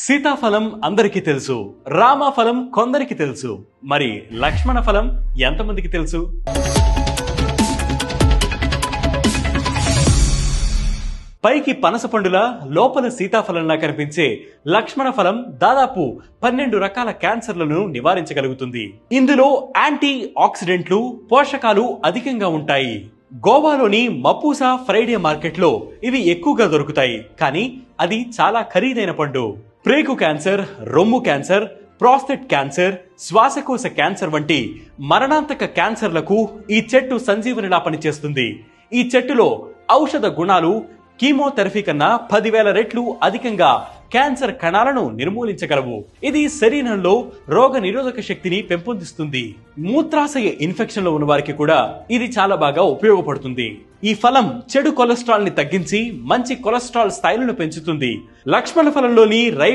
సీతాఫలం అందరికీ తెలుసు, రామఫలం కొందరికి తెలుసు. మరి లక్ష్మణ ఫలం ఎంతమందికి తెలుసు? పైకి పనస పండులా లోపల సీతాఫలంలా కనిపించే లక్ష్మణ ఫలం దాదాపు 12 రకాల క్యాన్సర్లను నివారించగలుగుతుంది. ఇందులో యాంటీ ఆక్సిడెంట్లు, పోషకాలు అధికంగా ఉంటాయి. గోవాలోని మపూసా ఫ్రైడే మార్కెట్లో ఇవి ఎక్కువగా దొరుకుతాయి, కానీ అది చాలా ఖరీదైన పండు. ప్రేగు క్యాన్సర్, రొమ్ము క్యాన్సర్, ప్రాస్టేట్ క్యాన్సర్, శ్వాసకోశ క్యాన్సర్ వంటి మరణాంతక క్యాన్సర్లకు ఈ చెట్టు సంజీవనిలా పనిచేస్తుంది. ఈ చెట్టులో ఔషధ గుణాలు కీమోథెరపీ కన్నా 10,000 రెట్లు అధికంగా క్యాన్సర్ కణాలను నిర్మూలించగలవు. ఇది శరీరంలో రోగ నిరోధక శక్తిని పెంపొందిస్తుంది. మూత్రాశయ ఇన్ఫెక్షన్లో ఉన్న వారికి కూడా ఇది చాలా బాగా ఉపయోగపడుతుంది. ఈ ఫలం చెడు కొలెస్ట్రాల్ ని తగ్గించి మంచి కొలెస్ట్రాల్ స్థాయిలను పెంచుతుంది. లక్ష్మణ ఫలంలోని